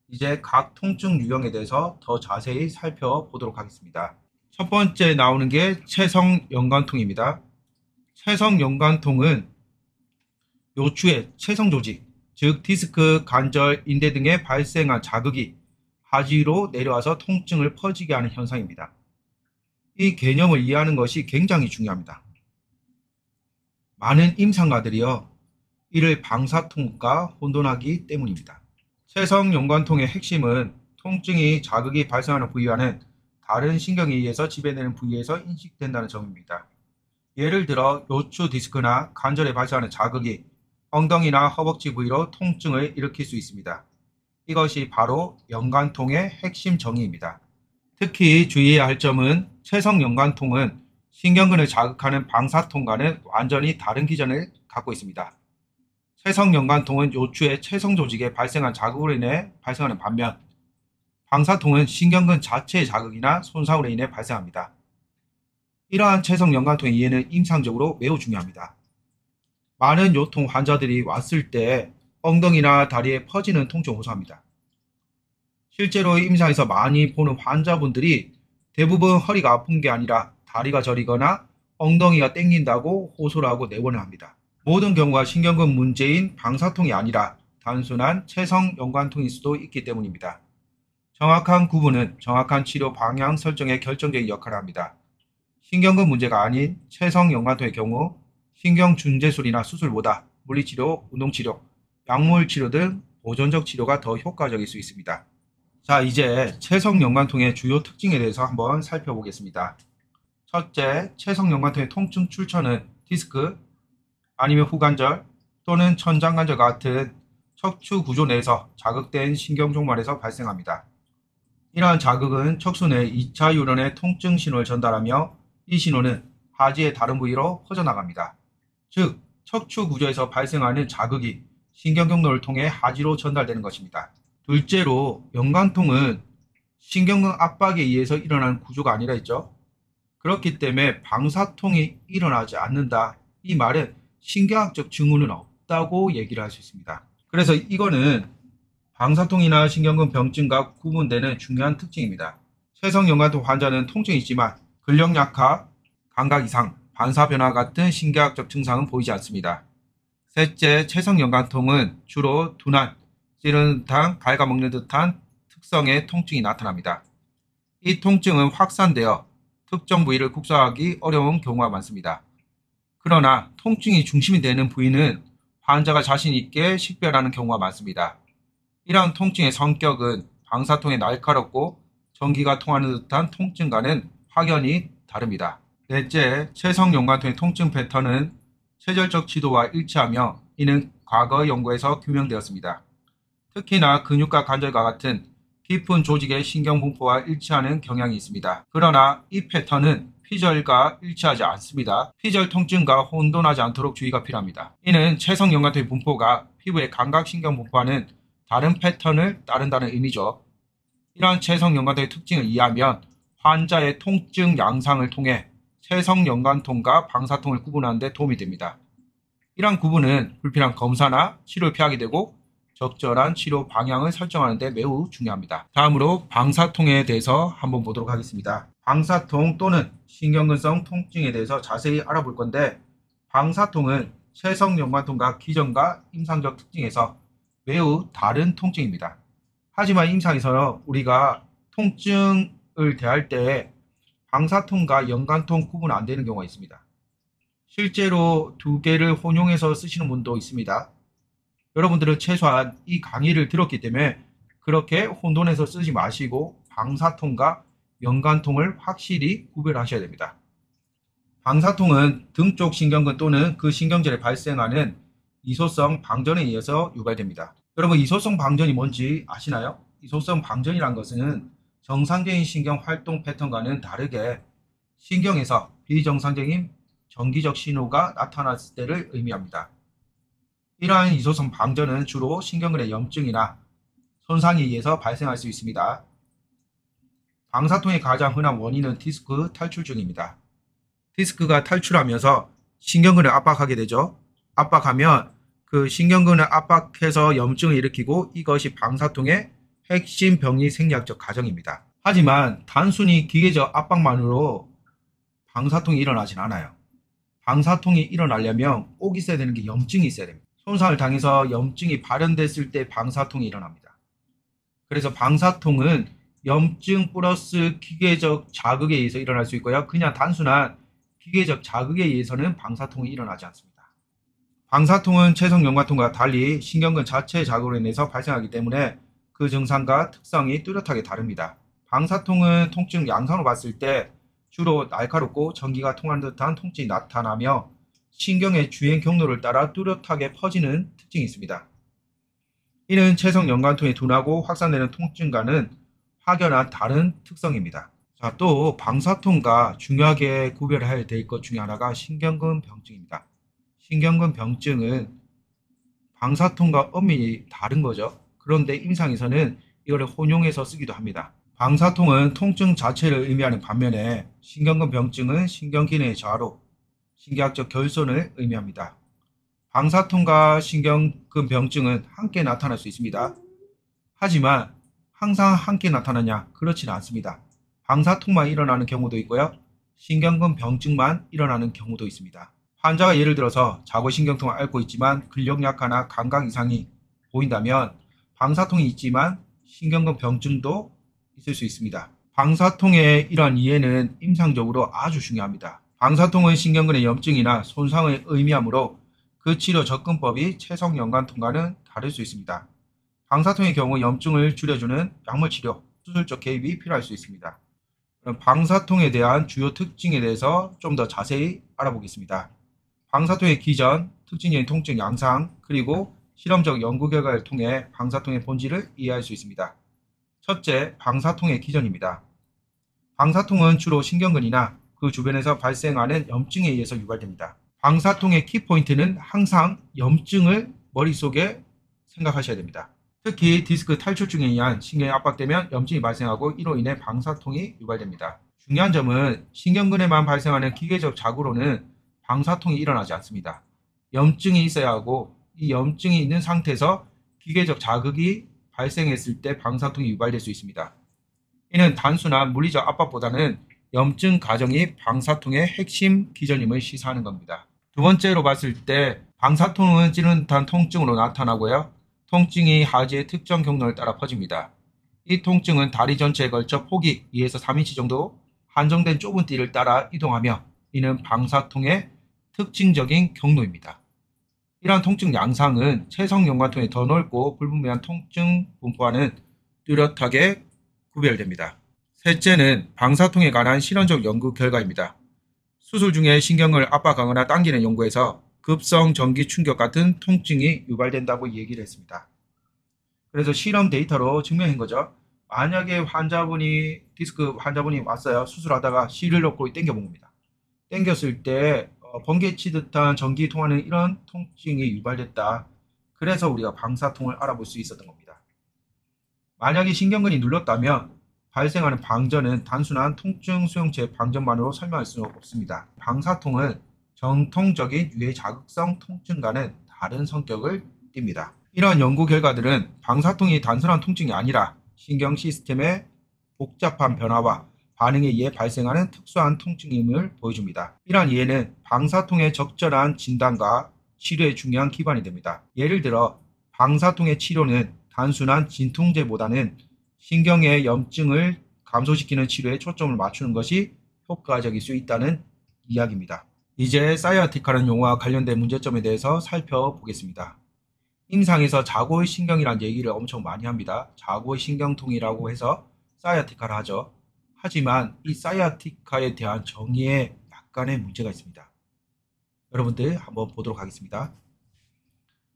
이제 각 통증 유형에 대해서 더 자세히 살펴보도록 하겠습니다. 첫 번째 나오는 게 채성연관통입니다. 채성연관통은 요추의 채성조직, 즉 디스크, 관절, 인대 등에 발생한 자극이 하지로 내려와서 통증을 퍼지게 하는 현상입니다. 이 개념을 이해하는 것이 굉장히 중요합니다. 많은 임상가들이요, 이를 방사통과 혼돈하기 때문입니다. 채성연관통의 핵심은 통증이 자극이 발생하는 부위와는 다른 신경에 의해서 지배되는 부위에서 인식된다는 점입니다. 예를 들어 요추 디스크나 관절에 발생하는 자극이 엉덩이나 허벅지 부위로 통증을 일으킬 수 있습니다. 이것이 바로 연관통의 핵심 정의입니다. 특히 주의해야 할 점은 채성연관통은 신경근을 자극하는 방사통과는 완전히 다른 기전을 갖고 있습니다. 채성연관통은 요추의 채성조직에 발생한 자극으로 인해 발생하는 반면 방사통은 신경근 자체의 자극이나 손상으로 인해 발생합니다. 이러한 채성연관통의 이해는 임상적으로 매우 중요합니다. 많은 요통 환자들이 왔을 때 엉덩이나 다리에 퍼지는 통증을 호소합니다. 실제로 임상에서 많이 보는 환자분들이 대부분 허리가 아픈 게 아니라 다리가 저리거나 엉덩이가 땡긴다고 호소를 하고 내원을 합니다. 모든 경우가 신경근 문제인 방사통이 아니라 단순한 채성연관통일 수도 있기 때문입니다. 정확한 구분은 정확한 치료 방향 설정에 결정적인 역할을 합니다. 신경근 문제가 아닌 채성연관통의 경우 신경준재술이나 수술보다 물리치료, 운동치료, 약물치료 등 보존적 치료가 더 효과적일 수 있습니다. 자, 이제 채성연관통의 주요 특징에 대해서 한번 살펴보겠습니다. 첫째, 채성연관통의 통증 출처는 디스크 아니면 후관절 또는 천장관절 같은 척추 구조 내에서 자극된 신경종말에서 발생합니다. 이러한 자극은 척수 내 2차 유런의 통증 신호를 전달하며 이 신호는 하지의 다른 부위로 퍼져나갑니다. 즉, 척추 구조에서 발생하는 자극이 신경경로를 통해 하지로 전달되는 것입니다. 둘째로, 연관통은 신경근 압박에 의해서 일어나는 구조가 아니라 했죠. 그렇기 때문에 방사통이 일어나지 않는다. 이 말은 신경학적 징후는 없다고 얘기를 할 수 있습니다. 그래서 이거는 방사통이나 신경근 병증과 구분되는 중요한 특징입니다. 채성연관통 환자는 통증이 있지만 근력 약화, 감각 이상, 반사 변화 같은 신경학적 증상은 보이지 않습니다. 셋째, 채성연관통은 주로 둔한, 찌르는 듯한, 갉아먹는 듯한 특성의 통증이 나타납니다. 이 통증은 확산되어 특정 부위를 국소하기 어려운 경우가 많습니다. 그러나 통증이 중심이 되는 부위는 환자가 자신 있게 식별하는 경우가 많습니다. 이러한 통증의 성격은 방사통의 날카롭고 전기가 통하는 듯한 통증과는 확연히 다릅니다. 넷째, 채성연관통의 통증 패턴은 체절적 지도와 일치하며 이는 과거 연구에서 규명되었습니다. 특히나 근육과 관절과 같은 깊은 조직의 신경분포와 일치하는 경향이 있습니다. 그러나 이 패턴은 피절과 일치하지 않습니다. 피절 통증과 혼돈하지 않도록 주의가 필요합니다. 이는 채성연관통의 분포가 피부의 감각신경 분포와는 다른 패턴을 따른다는 의미죠. 이러한 채성연관통의 특징을 이해하면 환자의 통증 양상을 통해 채성연관통과 방사통을 구분하는 데 도움이 됩니다. 이러한 구분은 불필요한 검사나 치료를 피하게 되고 적절한 치료 방향을 설정하는 데 매우 중요합니다. 다음으로 방사통에 대해서 한번 보도록 하겠습니다. 방사통 또는 신경근성 통증에 대해서 자세히 알아볼 건데, 방사통은 채성연관통과 기전과 임상적 특징에서 매우 다른 통증입니다. 하지만 임상에서 우리가 통증을 대할 때 방사통과 연관통 구분 안 되는 경우가 있습니다. 실제로 두 개를 혼용해서 쓰시는 분도 있습니다. 여러분들은 최소한 이 강의를 들었기 때문에 그렇게 혼돈해서 쓰지 마시고 방사통과 연관통을 확실히 구별하셔야 됩니다. 방사통은 등 쪽 신경근 또는 그 신경절에 발생하는 이소성 방전에 의해서 유발됩니다. 여러분, 이소성 방전이 뭔지 아시나요? 이소성 방전이란 것은 정상적인 신경 활동 패턴과는 다르게 신경에서 비정상적인 정기적 신호가 나타났을 때를 의미합니다. 이러한 이소성 방전은 주로 신경근의 염증이나 손상에 의해서 발생할 수 있습니다. 방사통의 가장 흔한 원인은 디스크 탈출증입니다. 디스크가 탈출하면서 신경근을 압박하게 되죠. 압박하면 그 신경근을 압박해서 염증을 일으키고 이것이 방사통의 핵심 병리 생리학적 과정입니다. 하지만 단순히 기계적 압박만으로 방사통이 일어나진 않아요. 방사통이 일어나려면 꼭 있어야 되는 게 염증이 있어야 됩니다. 손상을 당해서 염증이 발현됐을 때 방사통이 일어납니다. 그래서 방사통은 염증 플러스 기계적 자극에 의해서 일어날 수 있고요. 그냥 단순한 기계적 자극에 의해서는 방사통이 일어나지 않습니다. 방사통은 체성 연관통과 달리 신경근 자체의 자극으로 인해서 발생하기 때문에 그 증상과 특성이 뚜렷하게 다릅니다. 방사통은 통증 양상으로 봤을 때 주로 날카롭고 전기가 통하는 듯한 통증이 나타나며 신경의 주행 경로를 따라 뚜렷하게 퍼지는 특징이 있습니다. 이는 체성 연관통이 둔하고 확산되는 통증과는 확연한 다른 특성입니다. 자, 또 방사통과 중요하게 구별해야 될 것 중에 하나가 신경근 병증입니다. 신경근 병증은 방사통과 엄밀히 다른 거죠. 그런데 임상에서는 이걸 혼용해서 쓰기도 합니다. 방사통은 통증 자체를 의미하는 반면에 신경근 병증은 신경기능의 저하로 신경학적 결손을 의미합니다. 방사통과 신경근 병증은 함께 나타날 수 있습니다. 하지만 항상 함께 나타나냐? 그렇지는 않습니다. 방사통만 일어나는 경우도 있고요. 신경근 병증만 일어나는 경우도 있습니다. 환자가 예를 들어서 자골신경통을 앓고 있지만 근력 약화나 감각 이상이 보인다면 방사통이 있지만 신경근 병증도 있을 수 있습니다. 방사통의 이러한 이해는 임상적으로 아주 중요합니다. 방사통은 신경근의 염증이나 손상을 의미하므로 그 치료 접근법이 체성 연관통과는 다를 수 있습니다. 방사통의 경우 염증을 줄여주는 약물 치료, 수술적 개입이 필요할 수 있습니다. 그럼 방사통에 대한 주요 특징에 대해서 좀 더 자세히 알아보겠습니다. 방사통의 기전, 특징적인 통증 양상, 그리고 실험적 연구 결과를 통해 방사통의 본질을 이해할 수 있습니다. 첫째, 방사통의 기전입니다. 방사통은 주로 신경근이나 그 주변에서 발생하는 염증에 의해서 유발됩니다. 방사통의 키포인트는 항상 염증을 머릿속에 생각하셔야 됩니다. 특히 디스크 탈출증에 의한 신경이 압박되면 염증이 발생하고 이로 인해 방사통이 유발됩니다. 중요한 점은 신경근에만 발생하는 기계적 자극으로는 방사통이 일어나지 않습니다. 염증이 있어야 하고 이 염증이 있는 상태에서 기계적 자극이 발생했을 때 방사통이 유발될 수 있습니다. 이는 단순한 물리적 압박보다는 염증 과정이 방사통의 핵심 기전임을 시사하는 겁니다. 두 번째로 봤을 때 방사통은 찌르는 듯한 통증으로 나타나고요. 통증이 하지의 특정 경로를 따라 퍼집니다. 이 통증은 다리 전체에 걸쳐 폭이 2에서 3인치 정도 한정된 좁은 띠를 따라 이동하며 이는 방사통의 특징적인 경로입니다. 이러한 통증 양상은 체성 연관통이 더 넓고 불분명한 통증 분포와는 뚜렷하게 구별됩니다. 셋째는 방사통에 관한 실험적 연구 결과입니다. 수술 중에 신경을 압박하거나 당기는 연구에서 급성 전기 충격 같은 통증이 유발된다고 얘기를 했습니다. 그래서 실험 데이터로 증명한 거죠. 만약에 디스크 환자분이 왔어요. 수술하다가 실을 놓고 당겨본 겁니다. 당겼을 때 번개 치듯한 전기 통하는 이런 통증이 유발됐다. 그래서 우리가 방사통을 알아볼 수 있었던 겁니다. 만약에 신경근이 눌렀다면 발생하는 방전은 단순한 통증 수용체 방전만으로 설명할 수 없습니다. 방사통은 정통적인 유해 자극성 통증과는 다른 성격을 띱니다. 이러한 연구 결과들은 방사통이 단순한 통증이 아니라 신경 시스템의 복잡한 변화와 반응에 의해 발생하는 특수한 통증임을 보여줍니다. 이러한 이해는 방사통의 적절한 진단과 치료의 중요한 기반이 됩니다. 예를 들어 방사통의 치료는 단순한 진통제보다는 신경의 염증을 감소시키는 치료에 초점을 맞추는 것이 효과적일 수 있다는 이야기입니다. 이제 사이아티카라는 용어와 관련된 문제점에 대해서 살펴보겠습니다. 임상에서 자골 신경이라는 얘기를 엄청 많이 합니다. 자골 신경통이라고 해서 사이아티카를 하죠. 하지만 이 사이아티카에 대한 정의에 약간의 문제가 있습니다. 여러분들 한번 보도록 하겠습니다.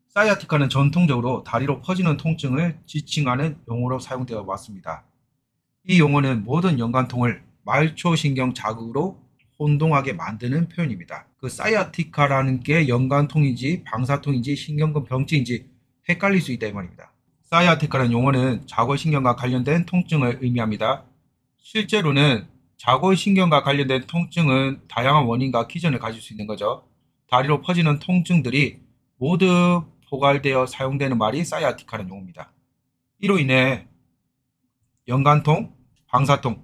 사이아티카는 전통적으로 다리로 퍼지는 통증을 지칭하는 용어로 사용되어 왔습니다. 이 용어는 모든 연관통을 말초신경 자극으로 혼동하게 만드는 표현입니다. 그 사이아티카라는 게 연관통인지 방사통인지 신경근 병증인지 헷갈릴 수 있다 이 말입니다. 사이아티카라는 용어는 자골신경과 관련된 통증을 의미합니다. 실제로는 자골신경과 관련된 통증은 다양한 원인과 기전을 가질 수 있는 거죠. 다리로 퍼지는 통증들이 모두 포괄되어 사용되는 말이 사이아티카라는 용어입니다. 이로 인해 연관통, 방사통,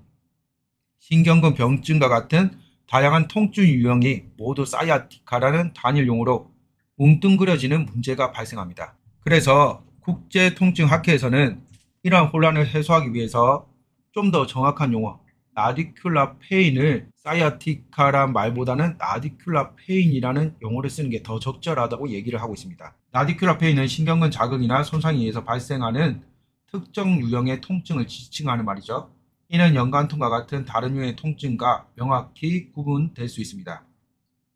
신경근 병증과 같은 다양한 통증 유형이 모두 사이아티카라는 단일 용어로 뭉뚱그려지는 문제가 발생합니다. 그래서 국제통증학회에서는 이러한 혼란을 해소하기 위해서 좀 더 정확한 용어 나디큘라 페인을 사이아티카란 말보다는 나디큘라 페인이라는 용어를 쓰는 게 더 적절하다고 얘기를 하고 있습니다. 나디큘라 페인은 신경근 자극이나 손상에 의해서 발생하는 특정 유형의 통증을 지칭하는 말이죠. 이는 연관통과 같은 다른 유형의 통증과 명확히 구분될 수 있습니다.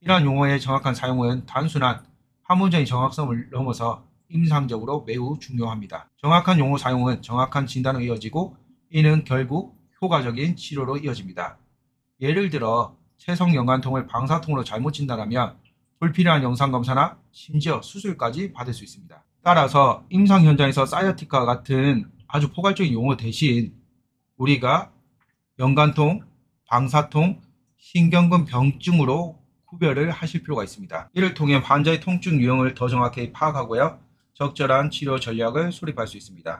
이러한 용어의 정확한 사용은 단순한 학문적인 정확성을 넘어서 임상적으로 매우 중요합니다. 정확한 용어 사용은 정확한 진단으로 이어지고 이는 결국 효과적인 치료로 이어집니다. 예를 들어 체성연관통을 방사통으로 잘못 진단하면 불필요한 영상검사나 심지어 수술까지 받을 수 있습니다. 따라서 임상 현장에서 사이아티카와 같은 아주 포괄적인 용어 대신 우리가 연관통, 방사통, 신경근 병증으로 구별을 하실 필요가 있습니다. 이를 통해 환자의 통증 유형을 더 정확히 파악하고요. 적절한 치료 전략을 수립할 수 있습니다.